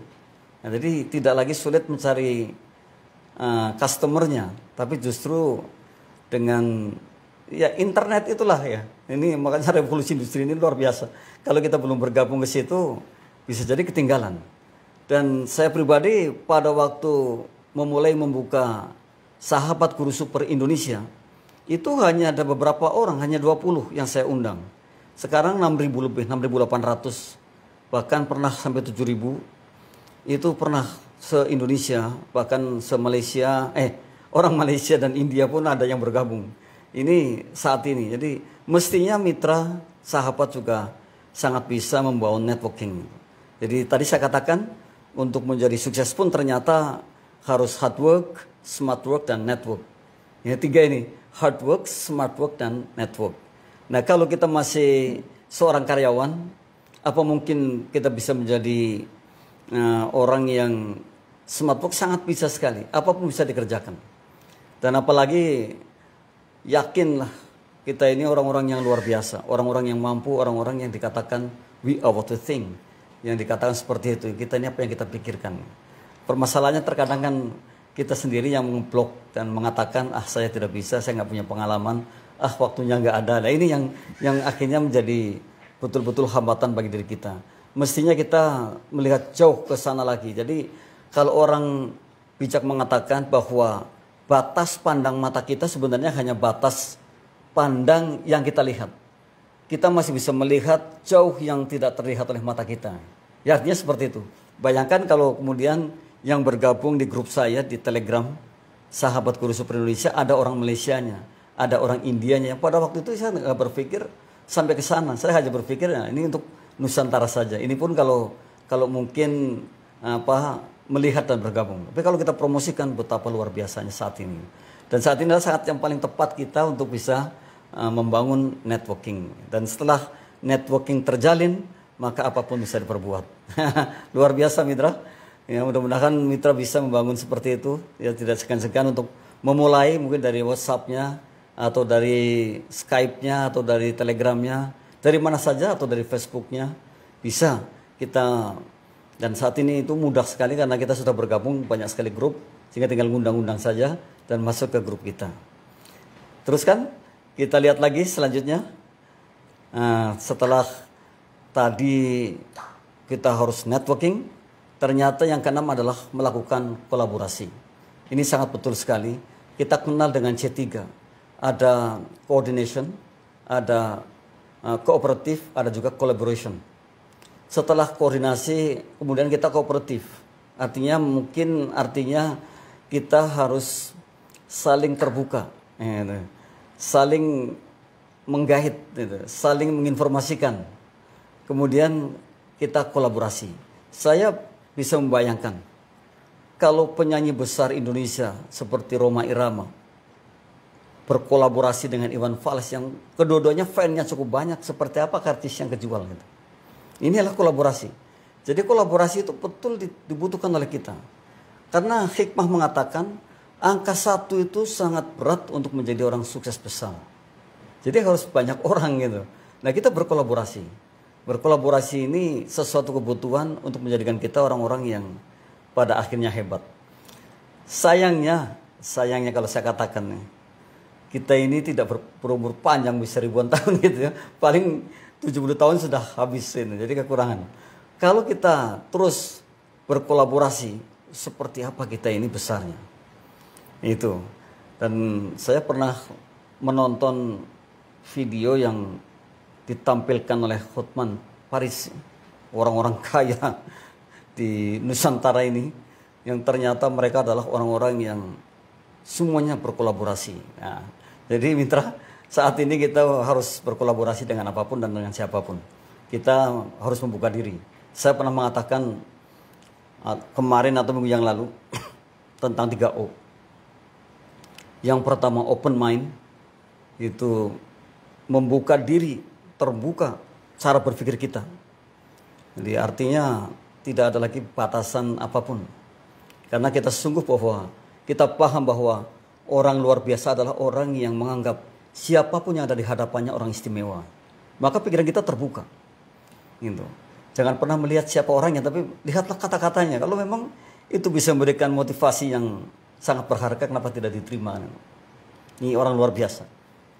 Nah, jadi tidak lagi sulit mencari customernya, tapi justru dengan ya internet itulah ya. Ini makanya revolusi industri ini luar biasa. Kalau kita belum bergabung ke situ, bisa jadi ketinggalan. Dan saya pribadi pada waktu memulai membuka Sahabat Guru Super Indonesia, itu hanya ada beberapa orang, hanya 20 yang saya undang. Sekarang 6.000 lebih, 6.800, bahkan pernah sampai 7.000. Itu pernah se-Indonesia, bahkan se-Malaysia, orang Malaysia dan India pun ada yang bergabung. Ini saat ini, jadi mestinya mitra sahabat juga sangat bisa membangun networking. Jadi tadi saya katakan, untuk menjadi sukses pun ternyata harus hard work, smart work, dan network. Ya, 3 ini, hard work, smart work, dan network. Nah, kalau kita masih seorang karyawan, apa mungkin kita bisa menjadi orang yang smart work? Sangat bisa sekali, apapun bisa dikerjakan. Dan apalagi yakinlah kita ini orang-orang yang luar biasa, orang-orang yang mampu, orang-orang yang dikatakan we are what we think, yang dikatakan seperti itu. Kita ini apa yang kita pikirkan. Permasalahannya terkadang kan kita sendiri yang ngeblok dan mengatakan saya tidak bisa, saya nggak punya pengalaman, waktunya nggak ada. Nah, ini yang akhirnya menjadi betul-betul hambatan bagi diri kita. Mestinya kita melihat jauh ke sana lagi. Jadi kalau orang bijak mengatakan bahwa batas pandang mata kita sebenarnya hanya batas pandang yang kita lihat. Kita masih bisa melihat jauh yang tidak terlihat oleh mata kita. Ya, artinya seperti itu. Bayangkan kalau kemudian yang bergabung di grup saya di Telegram, Sahabat Guru Super Indonesia, ada orang Malaysianya, ada orang Indianya. Yang pada waktu itu saya nggak berpikir sampai ke sana. Saya hanya berpikir ini untuk Nusantara saja. Ini pun kalau mungkin melihat dan bergabung. Tapi kalau kita promosikan betapa luar biasanya saat ini. Dan saat ini adalah saat yang paling tepat kita untuk bisa membangun networking. Dan setelah networking terjalin, maka apapun bisa diperbuat. Luar biasa mitra. Ya, mudah-mudahan mitra bisa membangun seperti itu. Ya, tidak segan-segan untuk memulai mungkin dari WhatsApp-nya atau dari Skype-nya atau dari Telegram-nya. Dari mana saja atau dari Facebook-nya bisa kita. Dan saat ini itu mudah sekali karena kita sudah bergabung banyak sekali grup, sehingga tinggal ngundang-undang saja dan masuk ke grup kita. Teruskan, kita lihat lagi selanjutnya. Setelah tadi kita harus networking, ternyata yang keenam adalah melakukan kolaborasi. Ini sangat betul sekali. Kita kenal dengan C3. Ada coordination, ada kooperatif, ada juga collaboration. Setelah koordinasi, kemudian kita kooperatif. Artinya kita harus saling terbuka. saling menggait, gitu, saling menginformasikan. Kemudian kita kolaborasi. Saya bisa membayangkan kalau penyanyi besar Indonesia seperti Rhoma Irama berkolaborasi dengan Iwan Fals yang kedua-duanya fan-nya cukup banyak, seperti apa artis yang kejual gitu. Ini adalah kolaborasi. Jadi kolaborasi itu betul dibutuhkan oleh kita. Karena hikmah mengatakan angka 1 itu sangat berat untuk menjadi orang sukses besar. Jadi harus banyak orang gitu. Nah, kita berkolaborasi. Berkolaborasi ini sesuatu kebutuhan untuk menjadikan kita orang-orang yang pada akhirnya hebat. Sayangnya kalau saya katakan nih, kita ini tidak berumur panjang bisa ribuan tahun gitu ya. Paling 70 tahun sudah habis ini. Jadi kekurangan. Kalau kita terus berkolaborasi, seperti apa kita ini besarnya. Itu. Dan saya pernah menonton video yang ditampilkan oleh Hotman Paris, orang-orang kaya di Nusantara ini, yang ternyata mereka adalah orang-orang yang semuanya berkolaborasi. Nah, jadi mitra, saat ini kita harus berkolaborasi dengan apapun dan dengan siapapun. Kita harus membuka diri. Saya pernah mengatakan kemarin atau minggu yang lalu tentang 3O. Yang pertama open mind, itu membuka diri, terbuka cara berpikir kita. Jadi artinya tidak ada lagi batasan apapun. Karena kita sungguh bahwa kita paham bahwa orang luar biasa adalah orang yang menganggap siapapun yang ada di hadapannya orang istimewa. Maka pikiran kita terbuka. Gitu. Jangan pernah melihat siapa orangnya, tapi lihatlah kata-katanya. Kalau memang itu bisa memberikan motivasi yang sangat berharga, kenapa tidak diterima? Ini orang luar biasa.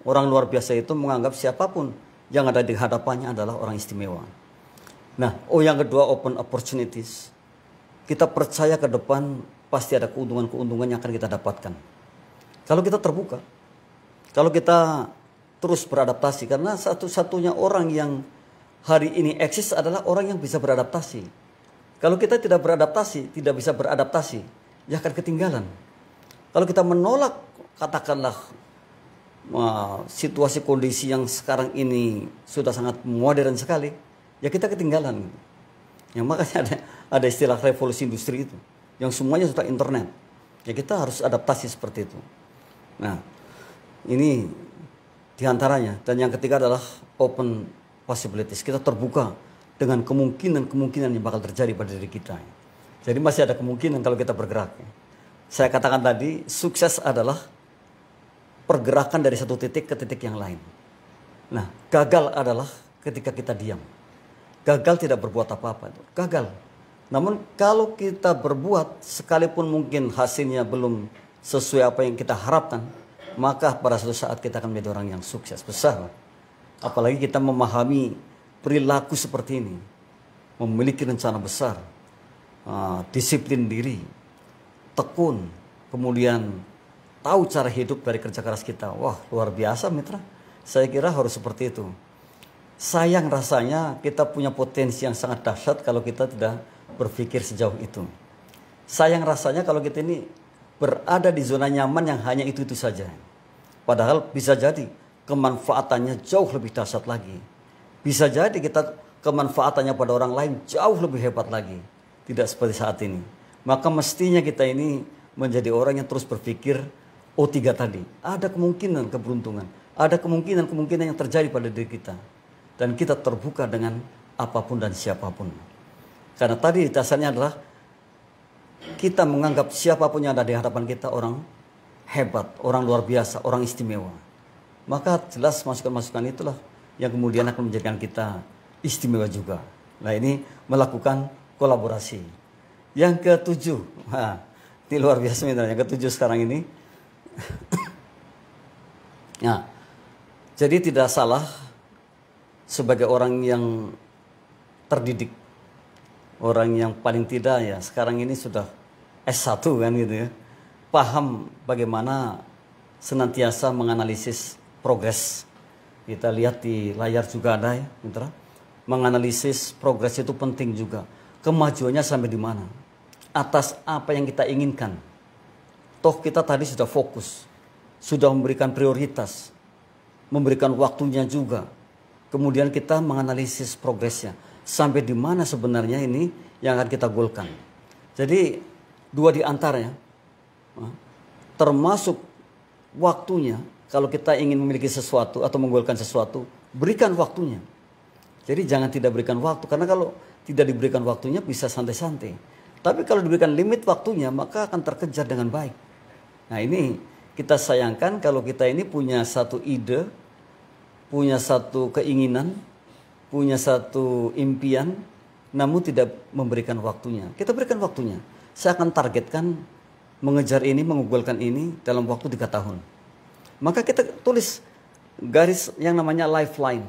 Orang luar biasa itu menganggap siapapun yang ada di hadapannya adalah orang istimewa. Nah, yang kedua open opportunities. Kita percaya ke depan pasti ada keuntungan-keuntungan yang akan kita dapatkan. Kalau kita terbuka, kalau kita terus beradaptasi, karena satu-satunya orang yang hari ini eksis adalah orang yang bisa beradaptasi. Kalau kita tidak beradaptasi, tidak bisa beradaptasi, ya akan ketinggalan. Kalau kita menolak, katakanlah situasi kondisi yang sekarang ini sudah sangat modern sekali, ya kita ketinggalan. Ya, makanya ada istilah revolusi industri itu, yang semuanya sudah internet. Ya kita harus adaptasi seperti itu. Nah, ini diantaranya. Dan yang ketiga adalah open possibilities. Kita terbuka dengan kemungkinan-kemungkinan yang bakal terjadi pada diri kita. Jadi masih ada kemungkinan kalau kita bergerak. Saya katakan tadi, sukses adalah pergerakan dari satu titik ke titik yang lain. Nah, gagal adalah ketika kita diam. Gagal tidak berbuat apa-apa. Gagal. Namun kalau kita berbuat, sekalipun mungkin hasilnya belum sesuai apa yang kita harapkan, maka pada suatu saat kita akan menjadi orang yang sukses besar. Apalagi kita memahami perilaku seperti ini, memiliki rencana besar, disiplin diri, tekun, kemudian tahu cara hidup dari kerja keras kita. Wah, luar biasa mitra. Saya kira harus seperti itu. Sayang rasanya kita punya potensi yang sangat dahsyat kalau kita tidak berpikir sejauh itu. Sayang rasanya kalau kita ini berada di zona nyaman yang hanya itu-itu saja. Padahal bisa jadi kemanfaatannya jauh lebih dahsyat lagi. Bisa jadi kita kemanfaatannya pada orang lain jauh lebih hebat lagi. Tidak seperti saat ini. Maka mestinya kita ini menjadi orang yang terus berpikir O3 tadi. Ada kemungkinan keberuntungan. Ada kemungkinan-kemungkinan yang terjadi pada diri kita. Dan kita terbuka dengan apapun dan siapapun. Karena tadi dasarnya adalah kita menganggap siapapun yang ada di hadapan kita orang hebat, orang luar biasa, orang istimewa. Maka jelas masukan-masukan itulah yang kemudian akan menjadikan kita istimewa juga. Nah, ini melakukan kolaborasi. Yang ketujuh, ini luar biasa sebenarnya. Yang ketujuh sekarang ini. Nah, jadi tidak salah sebagai orang yang terdidik, orang yang paling tidak ya sekarang ini sudah S1 kan gitu ya, paham bagaimana senantiasa menganalisis progres. Kita lihat di layar juga ada ya, mitra. Menganalisis progres itu penting juga. Kemajuannya sampai di mana? Atas apa yang kita inginkan. Toh kita tadi sudah fokus, sudah memberikan prioritas, memberikan waktunya juga. Kemudian kita menganalisis progresnya. Sampai di mana sebenarnya ini yang akan kita goalkan. Jadi dua di antaranya, termasuk waktunya, kalau kita ingin memiliki sesuatu atau menggolkan sesuatu, berikan waktunya. Jadi jangan tidak berikan waktu, karena kalau tidak diberikan waktunya bisa santai-santai. Tapi kalau diberikan limit waktunya, maka akan terkejar dengan baik. Nah ini kita sayangkan kalau kita ini punya satu ide, punya satu keinginan, punya satu impian, namun tidak memberikan waktunya. Kita berikan waktunya. Saya akan targetkan mengejar ini, mengunggulkan ini dalam waktu 3 tahun. Maka kita tulis garis yang namanya lifeline.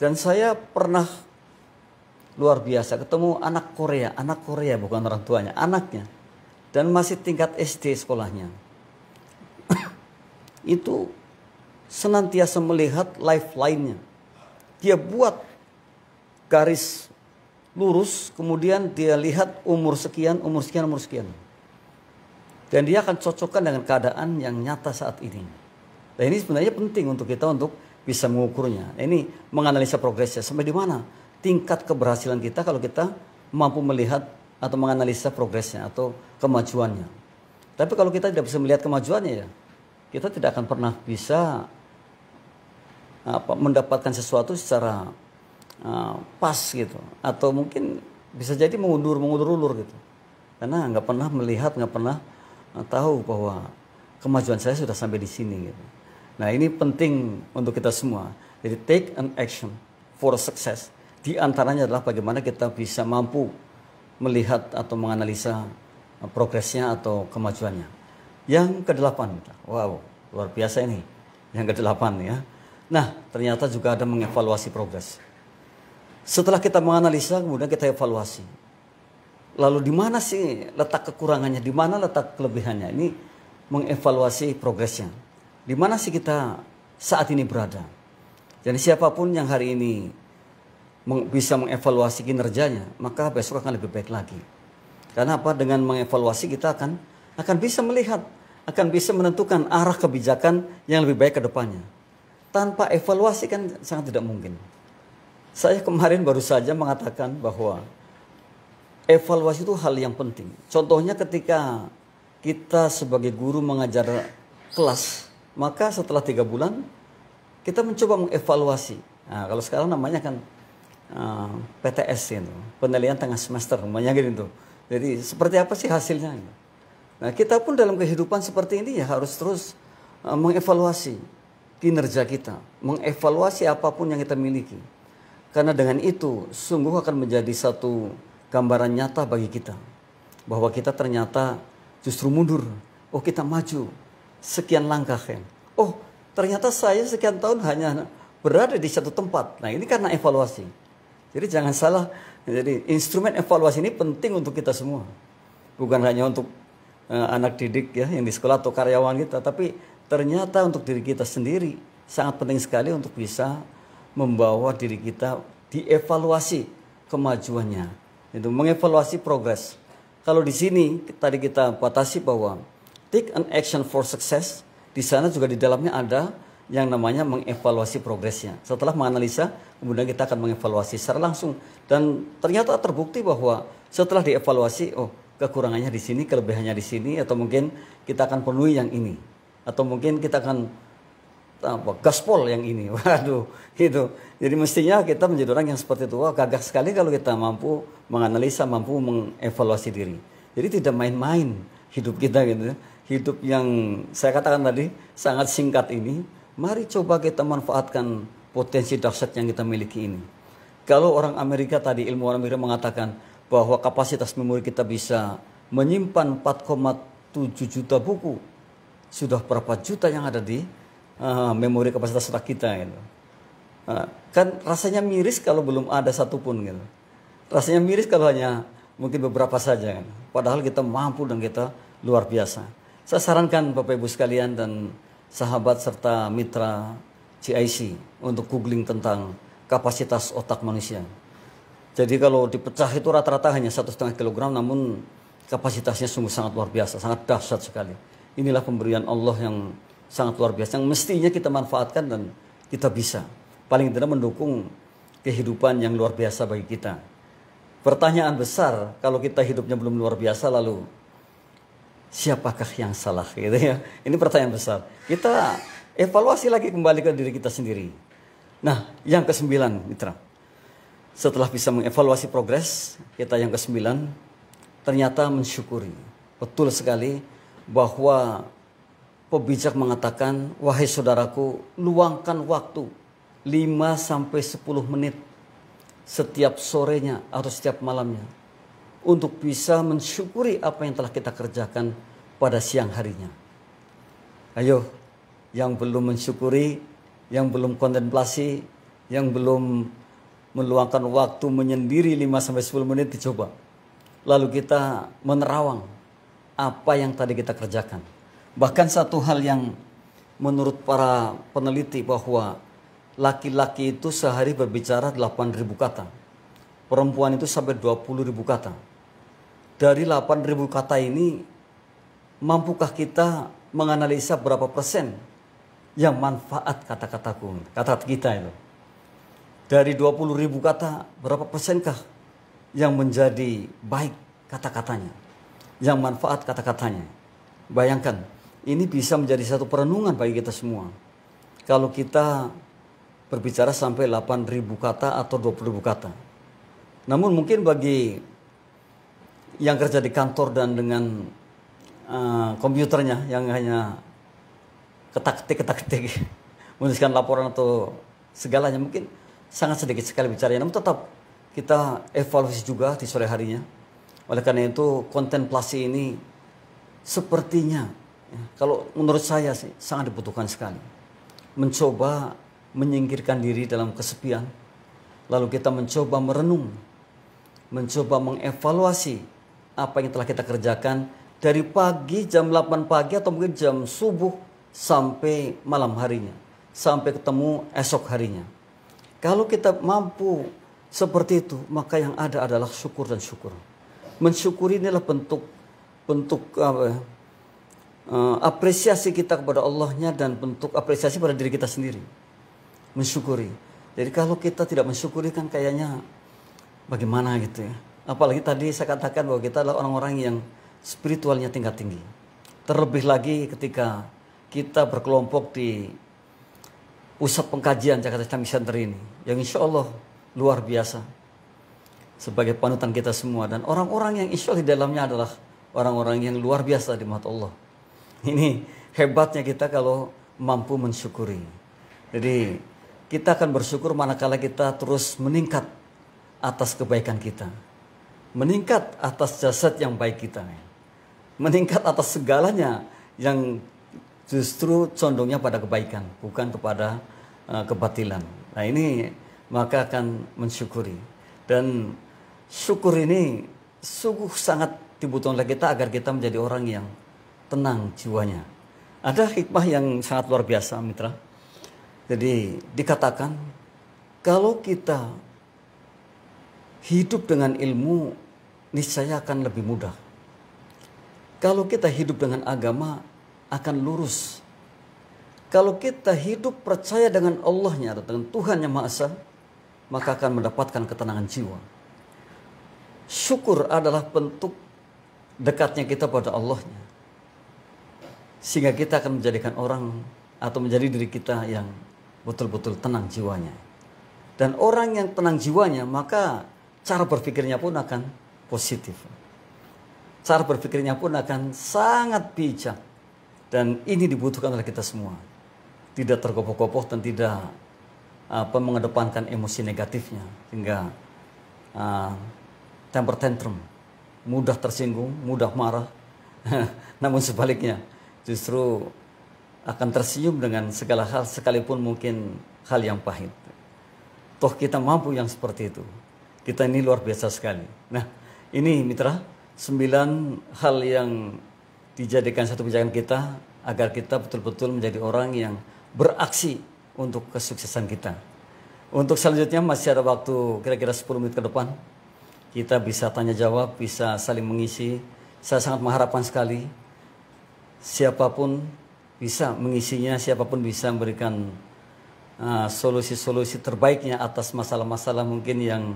Dan saya pernah luar biasa ketemu anak Korea bukan orang tuanya, anaknya. Dan masih tingkat SD sekolahnya. Itu senantiasa melihat lifeline-nya. Dia buat garis lurus, kemudian dia lihat umur sekian, umur sekian, umur sekian. Dan dia akan cocokkan dengan keadaan yang nyata saat ini. Nah ini sebenarnya penting untuk kita untuk bisa mengukurnya. Ini menganalisa progresnya sampai di mana tingkat keberhasilan kita kalau kita mampu melihat atau menganalisa progresnya atau kemajuannya. Tapi kalau kita tidak bisa melihat kemajuannya ya, kita tidak akan pernah bisa mendapatkan sesuatu secara pas gitu. Atau mungkin bisa jadi mengundur ulur gitu. Karena nggak pernah melihat, nggak pernah tahu bahwa kemajuan saya sudah sampai di sini gitu. Nah ini penting untuk kita semua. Jadi take an action for success. Di antaranya adalah bagaimana kita bisa mampu melihat atau menganalisa progresnya atau kemajuannya. Yang ke-8, wow luar biasa ini. Yang ke-8 ya. Nah ternyata juga ada mengevaluasi progres. Setelah kita menganalisa kemudian kita evaluasi. Lalu di mana sih letak kekurangannya, di mana letak kelebihannya? Ini mengevaluasi progresnya. Di mana sih kita saat ini berada? Jadi siapapun yang hari ini bisa mengevaluasi kinerjanya, maka besok akan lebih baik lagi. Karena apa? Dengan mengevaluasi kita akan bisa melihat, akan bisa menentukan arah kebijakan yang lebih baik ke depannya. Tanpa evaluasi kan sangat tidak mungkin. Saya kemarin baru saja mengatakan bahwa evaluasi itu hal yang penting. Contohnya ketika kita sebagai guru mengajar kelas, maka setelah 3 bulan kita mencoba mengevaluasi. Nah, kalau sekarang namanya kan PTS itu, penilaian tengah semester, namanya gitu. Jadi seperti apa sih hasilnya? Nah, kita pun dalam kehidupan seperti ini ya harus terus mengevaluasi kinerja kita, mengevaluasi apapun yang kita miliki. Karena dengan itu sungguh akan menjadi satu gambaran nyata bagi kita bahwa kita ternyata justru mundur. Oh, kita maju sekian langkah kan. Oh, ternyata saya sekian tahun hanya berada di satu tempat. Nah, ini karena evaluasi. Jadi jangan salah. Jadi instrumen evaluasi ini penting untuk kita semua. Bukan hanya untuk anak didik ya yang di sekolah atau karyawan kita, tapi ternyata untuk diri kita sendiri sangat penting sekali untuk bisa membawa diri kita dievaluasi kemajuannya. Itu mengevaluasi progres. Kalau di sini tadi kita batasi bahwa take an action for success, di sana juga di dalamnya ada yang namanya mengevaluasi progresnya. Setelah menganalisa, kemudian kita akan mengevaluasi secara langsung. Dan ternyata terbukti bahwa setelah dievaluasi, oh kekurangannya di sini, kelebihannya di sini, atau mungkin kita akan penuhi yang ini. Atau mungkin kita akan gaspol yang ini. Waduh, gitu. Jadi mestinya kita menjadi orang yang seperti itu. Wah, gagah sekali kalau kita mampu menganalisa, mampu mengevaluasi diri. Jadi tidak main-main hidup kita gitu. Hidup yang saya katakan tadi sangat singkat ini, mari coba kita manfaatkan potensi dahsyat yang kita miliki ini. Kalau orang Amerika tadi, ilmuwan Amerika mengatakan bahwa kapasitas memori kita bisa menyimpan 4,7 juta buku. Sudah berapa juta yang ada di memori kapasitas otak kita gitu. Kan rasanya miris kalau belum ada satupun gitu. Rasanya miris kalau hanya mungkin beberapa saja kan. Padahal kita mampu dan kita luar biasa. Saya sarankan Bapak Ibu sekalian dan sahabat serta mitra GIC untuk googling tentang kapasitas otak manusia. Jadi kalau dipecah itu rata-rata hanya 1,5 kg, namun kapasitasnya sungguh sangat luar biasa, sangat dahsyat sekali. Inilah pemberian Allah yang sangat luar biasa yang mestinya kita manfaatkan dan kita bisa paling tidak mendukung kehidupan yang luar biasa bagi kita. Pertanyaan besar, kalau kita hidupnya belum luar biasa, lalu siapakah yang salah gitu ya? Ini pertanyaan besar. Kita evaluasi lagi kembali ke diri kita sendiri. Nah, yang ke-9 mitra. Setelah bisa mengevaluasi progres, kita yang ke-9 ternyata mensyukuri. Betul sekali bahwa pebijak mengatakan, wahai saudaraku, luangkan waktu 5-10 menit setiap sorenya atau setiap malamnya untuk bisa mensyukuri apa yang telah kita kerjakan pada siang harinya. Ayo, yang belum mensyukuri, yang belum kontemplasi, yang belum meluangkan waktu menyendiri 5-10 menit dicoba. Lalu kita menerawang apa yang tadi kita kerjakan. Bahkan satu hal yang menurut para peneliti bahwa laki-laki itu sehari berbicara 8.000 kata. Perempuan itu sampai 20.000 kata. Dari 8.000 kata ini, mampukah kita menganalisa berapa persen yang manfaat kata-kataku, kata kita itu? Dari 20.000 kata, berapa persenkah yang menjadi baik kata-katanya, yang manfaat kata-katanya? Bayangkan, ini bisa menjadi satu perenungan bagi kita semua. Kalau kita berbicara sampai 8.000 kata atau 20.000 kata. Namun mungkin bagi yang kerja di kantor dan dengan komputernya yang hanya ketak-ketik menuliskan laporan atau segalanya, mungkin sangat sedikit sekali bicaranya. Namun tetap kita evaluasi juga di sore harinya. Oleh karena itu kontemplasi ini sepertinya, kalau menurut saya sih sangat dibutuhkan sekali. Mencoba menyingkirkan diri dalam kesepian, lalu kita mencoba merenung, mencoba mengevaluasi apa yang telah kita kerjakan dari pagi jam 8 pagi atau mungkin jam subuh sampai malam harinya, sampai ketemu esok harinya. Kalau kita mampu seperti itu, maka yang ada adalah syukur dan syukur. Mensyukuri inilah bentuk apresiasi kita kepada Allahnya dan bentuk apresiasi pada diri kita sendiri. Mensyukuri. Jadi kalau kita tidak mensyukuri kan kayaknya bagaimana gitu ya. Apalagi tadi saya katakan bahwa kita adalah orang-orang yang spiritualnya tingkat tinggi. Terlebih lagi ketika kita berkelompok di pusat pengkajian Jakarta Islamic Center ini, yang insya Allah luar biasa sebagai panutan kita semua, dan orang-orang yang insya Allah di dalamnya adalah orang-orang yang luar biasa di mata Allah. Ini hebatnya kita kalau mampu mensyukuri. Jadi kita akan bersyukur manakala kita terus meningkat atas kebaikan kita, meningkat atas jasad yang baik kita, meningkat atas segalanya yang justru condongnya pada kebaikan, bukan kepada kebatilan. Nah ini maka akan mensyukuri. Dan syukur ini sungguh sangat dibutuhkan oleh kita agar kita menjadi orang yang tenang jiwanya. Ada hikmah yang sangat luar biasa mitra. Jadi dikatakan kalau kita hidup dengan ilmu niscaya akan lebih mudah. Kalau kita hidup dengan agama akan lurus. Kalau kita hidup percaya dengan Allahnya, dengan Tuhan yang Maha Esa, maka akan mendapatkan ketenangan jiwa. Syukur adalah bentuk dekatnya kita pada Allahnya. Sehingga kita akan menjadikan orang atau menjadi diri kita yang betul-betul tenang jiwanya. Dan orang yang tenang jiwanya, maka cara berpikirnya pun akan positif. Cara berpikirnya pun akan sangat bijak. Dan ini dibutuhkan oleh kita semua. Tidak tergopoh-gopoh dan tidak mengedepankan emosi negatifnya. Hingga temper tantrum, mudah tersinggung, mudah marah. Namun sebaliknya, justru akan tersenyum dengan segala hal, sekalipun mungkin hal yang pahit. Toh kita mampu yang seperti itu. Kita ini luar biasa sekali. Nah, ini mitra, 9 hal yang dijadikan satu pijakan kita agar kita betul-betul menjadi orang yang beraksi untuk kesuksesan kita. Untuk selanjutnya masih ada waktu kira-kira 10 menit ke depan. Kita bisa tanya jawab, bisa saling mengisi. Saya sangat mengharapkan sekali siapapun bisa mengisinya, siapapun bisa memberikan solusi-solusi terbaiknya atas masalah-masalah mungkin yang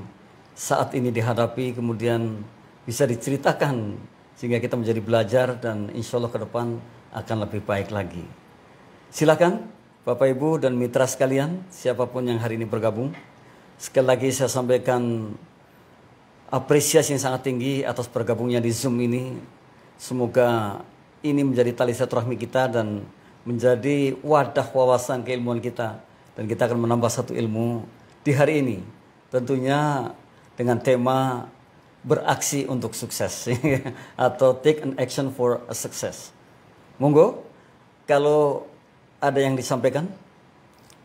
saat ini dihadapi, kemudian bisa diceritakan sehingga kita menjadi belajar dan insya Allah ke depan akan lebih baik lagi. Silakan Bapak Ibu dan mitra sekalian, siapapun yang hari ini bergabung. Sekali lagi saya sampaikan apresiasi yang sangat tinggi atas bergabungnya di Zoom ini. Semoga ini menjadi tali silaturahmi kita dan menjadi wadah wawasan keilmuan kita. Dan kita akan menambah satu ilmu di hari ini. Tentunya dengan tema beraksi untuk sukses atau take an action for a success. Monggo, kalau ada yang disampaikan,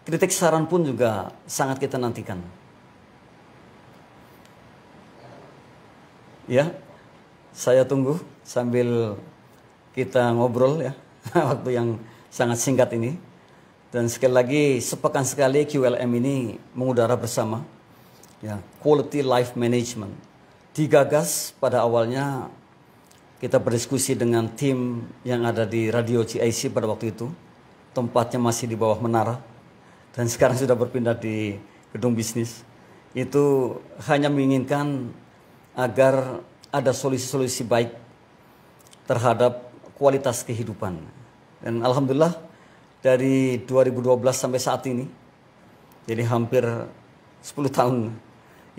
kritik saran pun juga sangat kita nantikan. Ya, saya tunggu sambil kita ngobrol ya, waktu yang sangat singkat ini. Dan sekali lagi, sepekan sekali QLM ini mengudara bersama. Ya, Quality Life Management. Digagas pada awalnya kita berdiskusi dengan tim yang ada di Radio GIC pada waktu itu. Tempatnya masih di bawah menara. Dan sekarang sudah berpindah di gedung bisnis. Itu hanya menginginkan agar ada solusi-solusi baik terhadap kualitas kehidupan. Dan alhamdulillah dari 2012 sampai saat ini, jadi hampir 10 tahun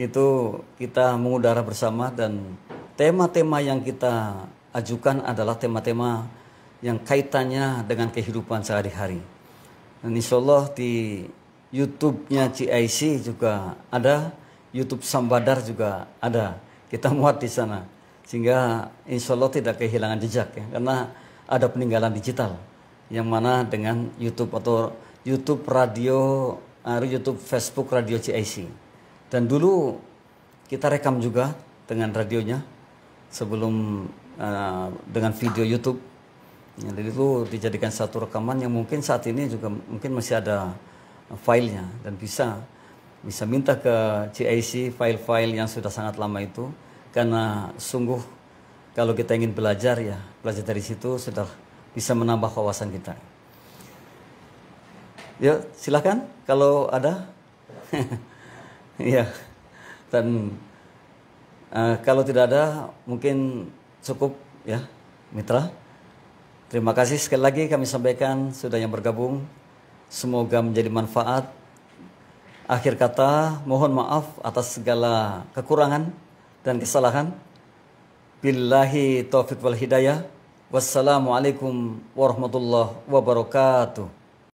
itu kita mengudara bersama dan tema-tema yang kita ajukan adalah tema-tema yang kaitannya dengan kehidupan sehari-hari. Dan insya Allah di YouTube-nya GIC juga ada, YouTube Sambadar juga ada. Kita muat di sana. Sehingga insya Allah tidak kehilangan jejak ya, karena ada peninggalan digital. Yang mana dengan YouTube atau YouTube radio, YouTube Facebook Radio GIC. Dan dulu kita rekam juga dengan radionya sebelum dengan video YouTube. Ya, jadi itu dijadikan satu rekaman yang mungkin saat ini juga mungkin masih ada filenya dan bisa minta ke GIC file-file yang sudah sangat lama itu, karena sungguh kalau kita ingin belajar ya belajar dari situ sudah bisa menambah wawasan kita. Ya, silakan kalau ada. Ya. Dan kalau tidak ada mungkin cukup ya, mitra. Terima kasih sekali lagi kami sampaikan sudah yang bergabung. Semoga menjadi manfaat. Akhir kata, mohon maaf atas segala kekurangan dan kesalahan. Billahi taufiq wal hidayah. Wassalamualaikum warahmatullahi wabarakatuh.